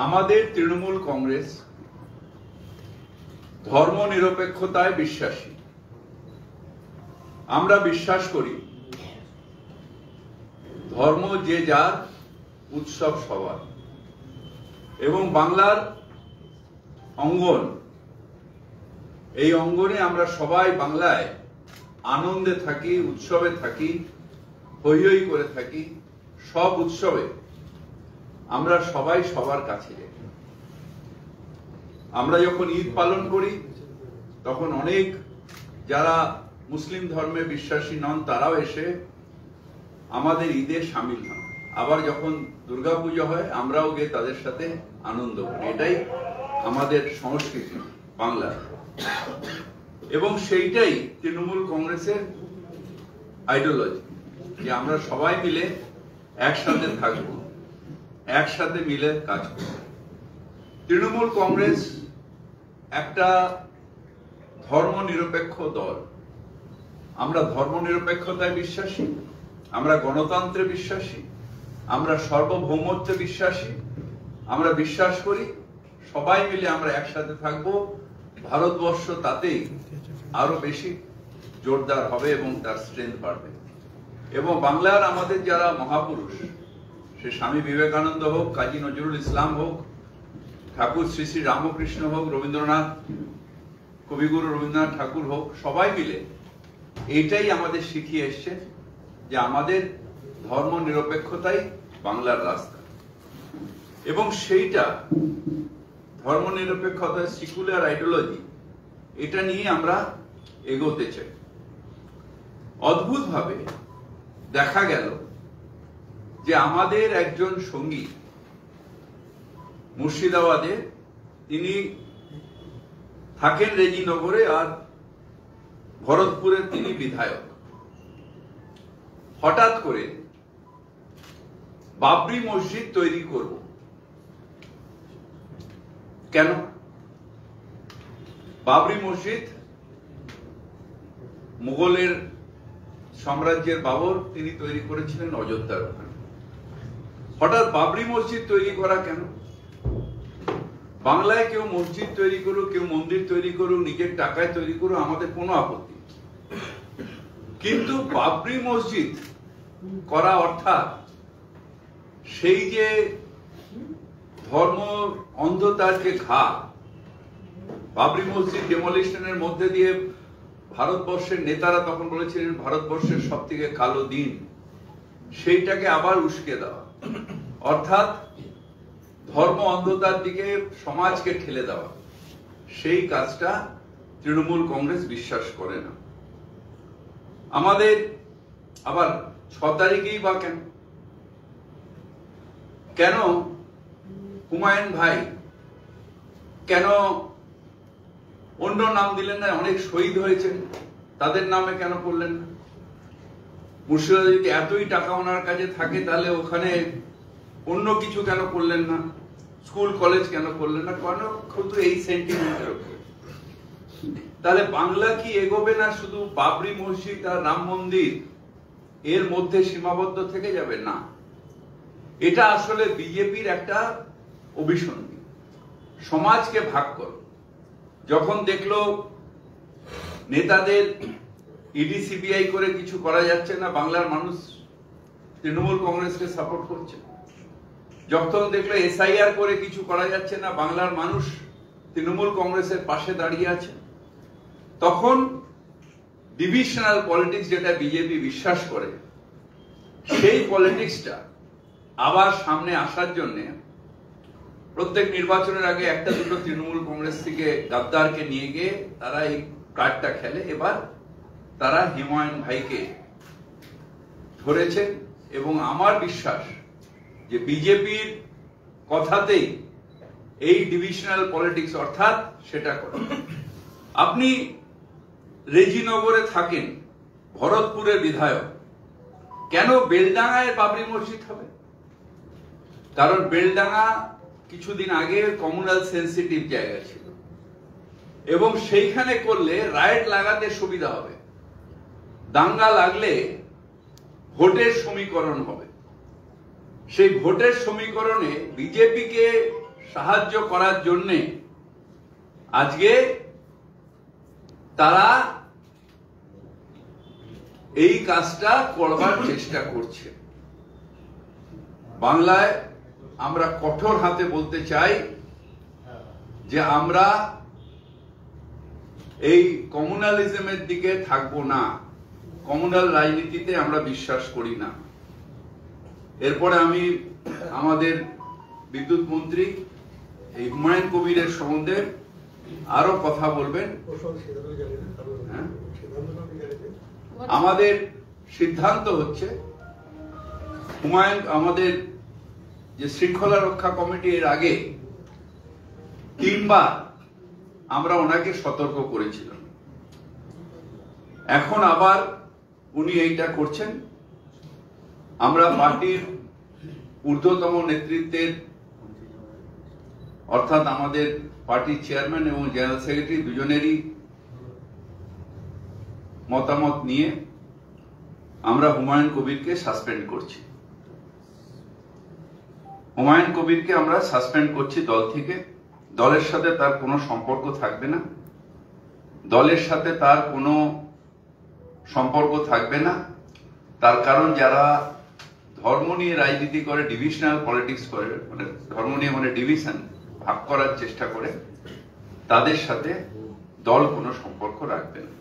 আমাদের তৃণমূল কংগ্রেস ধর্মনিরপেক্ষতায় বিশ্বাসী। আমরা বিশ্বাস করি ধর্ম যে যার, উৎসব সবার, এবং বাংলার অঙ্গন, এই অঙ্গনে আমরা সবাই বাংলায় আনন্দে থাকি, উৎসবে থাকি, হৈ হৈ করে থাকি। সব উৎসবে আমরা সবাই সবার কাছে যাই। আমরা যখন ঈদ পালন করি তখন অনেক যারা মুসলিম ধর্মে বিশ্বাসী নন তারাও এসে আমাদের ঈদে সামিল হন। আবার যখন দুর্গাপূজা হয় আমরাও গিয়ে তাদের সাথে আনন্দ করি। এটাই আমাদের সংস্কৃতি বাংলার, এবং সেইটাই তৃণমূল কংগ্রেসের আইডিওলজি, যে আমরা সবাই মিলে একসাথে থাকব, একসাথে মিলে কাজ করব। তৃণমূল কংগ্রেস একটা ধর্মনিরপেক্ষ দল। আমরা ধর্মনিরপেক্ষতায় বিশ্বাসী, আমরা গণতন্ত্রে বিশ্বাসী, আমরা সার্বভৌমত্বে বিশ্বাসী। আমরা বিশ্বাস করি সবাই মিলে আমরা একসাথে থাকব। ভারতবর্ষ তাতেই আরো বেশি জোরদার হবে এবং তার স্ট্রেংথ বাড়বে। এবং বাংলার আমাদের যারা মহাপুরুষ, সে স্বামী বিবেকানন্দ হোক, কাজী নজরুল ইসলাম হোক, ঠাকুর শ্রী শ্রী রামকৃষ্ণ হোক, রবীন্দ্রনাথ, কবিগুরু রবীন্দ্রনাথ ঠাকুর হোক, সবাই মিলে এইটাই আমাদের শিখিয়ে এসছে যে আমাদের ধর্ম নিরপেক্ষতাই বাংলার রাস্তা। এবং সেইটা ধর্ম নিরপেক্ষতা, সেকুলার আইডিওলজি, এটা নিয়ে আমরা এগোতে চাই। অদ্ভুতভাবে দেখা গেল যে আমাদের একজন সঙ্গী মুর্শিদাবাদে, তিনি থাকেন রেজিনগরে, আর ভরতপুরে তিনি বিধায়ক। হঠাৎ করে বাবরি মসজিদ তৈরি করব কেন? বাবরি মসজিদ মুঘলের সাম্রাজ্যের বাবর তিনি তৈরি করেছিলেন অযোধ্যার ওখানে। হঠাৎ বাবরি মসজিদ তৈরি করা কেন? বাংলায় কেউ মসজিদ তৈরি করুক, কেউ মন্দির তৈরি করুক, নিজের টাকায় তৈরি করুক, আমাদের কোনো আপত্তি। কিন্তু বাবরি মসজিদ করা অর্থাৎ সেই যে ধর্ম অন্ধতার যে ঘা, বাবরি মসজিদ ডেমোলিশনের মধ্যে দিয়ে ভারতবর্ষের নেতারা তখন বলেছিলেন ভারতবর্ষের সব থেকে কালো দিন, সেইটাকে আবার উস্কে দেওয়া, অর্থাৎ ধর্ম অন্ধতার দিকে সমাজকে ঠেলে দেওয়া। সেই কাজটা তৃণমূল কংগ্রেস বিশ্বাস করে না। আমাদের আবার 6 তারিখেই বা কেন? কেন হুমায়ুন ভাই কেন অন্য নাম দিলেন না? অনেক শহীদ হয়েছেন, তাদের নামে কেন করলেন না? মুর্শিদাবাদে যদি এতই টাকা ওনার কাছে থাকে তাহলে ওখানে অন্য কিছু কেন করলেন না? স্কুল কলেজ কেন করলেন না? কেন শুধু এই সেন্টিমেন্টের উপরে? তাহলে বাংলা কি এগোবে না শুধু বাবরি মসজিদ আর রাম মন্দির এর মধ্যে সীমাবদ্ধ থেকে যাবে? না, এটা আসলে বিজেপির একটা অভিসন্ধি, সমাজকে ভাগ করো। যখন দেখলো নেতাদের ইডি সিবিআই করে কিছু করা যাচ্ছে না, বাংলার মানুষ তৃণমূল কংগ্রেসকে সাপোর্ট করছে। যখন দেখলো এসআইআর করে কিছু করা যাচ্ছে না, বাংলার মানুষ তৃণমূল কংগ্রেসের পাশে দাঁড়িয়ে আছে। তখন ডিভিশনাল পলিটিক্স, যেটা বিজেপি বিশ্বাস করে, সেই পলিটিক্সটা আবার সামনে আসার জন্য প্রত্যেক নির্বাচনের আগে একটা দুটো তৃণমূল কংগ্রেস থেকে গাদ্দারকে নিয়ে গিয়ে তারা এই কার্ডটা খেলে। এবার তারা হুমায়ুন ভাইকে ধরেছে, এবং আমার বিশ্বাস যে বিজেপির কথাতেই এই ডিভিশনাল পলিটিক্স অর্থাৎ সেটা করে। আপনি রেজিনগরে থাকেন, ভরতপুরের বিধায়ক, কেন বেলডাঙ্গায় বাবরি মসজিদ হবে? কারণ বেলডাঙ্গা কিছুদিন আগে কমিউনাল সেন্সিটিভ জায়গা ছিল, এবং সেইখানে করলে রাইট লাগাতে সুবিধা হবে। দাঙ্গা লাগলে ভোটের সমীকরণ হবে, সেই ভোটের সমীকরণে বিজেপিকে সাহায্য করার জন্যে আজকে তারা এই কাজটা করবার চেষ্টা করছে। বাংলায় আমরা কঠোর হাতে বলতে চাই যে আমরা এই কমিউনালিজমের দিকে থাকবো না, কমিউনাল রাজনীতিতে আমরা বিশ্বাস করি না। এরপরে আমি আমাদের বিদ্যুৎ মন্ত্রী এই হুমায়ুন কবিরের সম্বন্ধে আরো কথা বলবেন। আমাদের সিদ্ধান্ত হচ্ছে হুমায়ুন, আমাদের যে শৃঙ্খলা রক্ষা কমিটি এর আগে 3 বার আমরা ওনাকে সতর্ক করেছিলাম, এখন আবার উনি এইটা করছেন। আমরা পার্টির ঊর্ধ্বতম নেতৃত্বের অর্থাৎ আমাদের পার্টির চেয়ারম্যান এবং জেনারেল সেক্রেটারি দুজনেরই মতামত নিয়ে আমরা হুমায়ুন কবিরকে সাসপেন্ড করছি। হুমায়ুন কবিরকে আমরা সাসপেন্ড করছি দল থেকে। দলের সাথে তার কোনো সম্পর্ক থাকবে না, দলের সাথে তার কোনো সম্পর্ক থাকবে না। তার কারণ যারা ধর্ম নিয়ে রাজনীতি করে, ডিভিশনাল পলিটিক্স করে, মানে ধর্ম নিয়ে মানে ডিভিশন, ভাগ করার চেষ্টা করে, তাদের সাথে দল কোনো সম্পর্ক রাখবে না।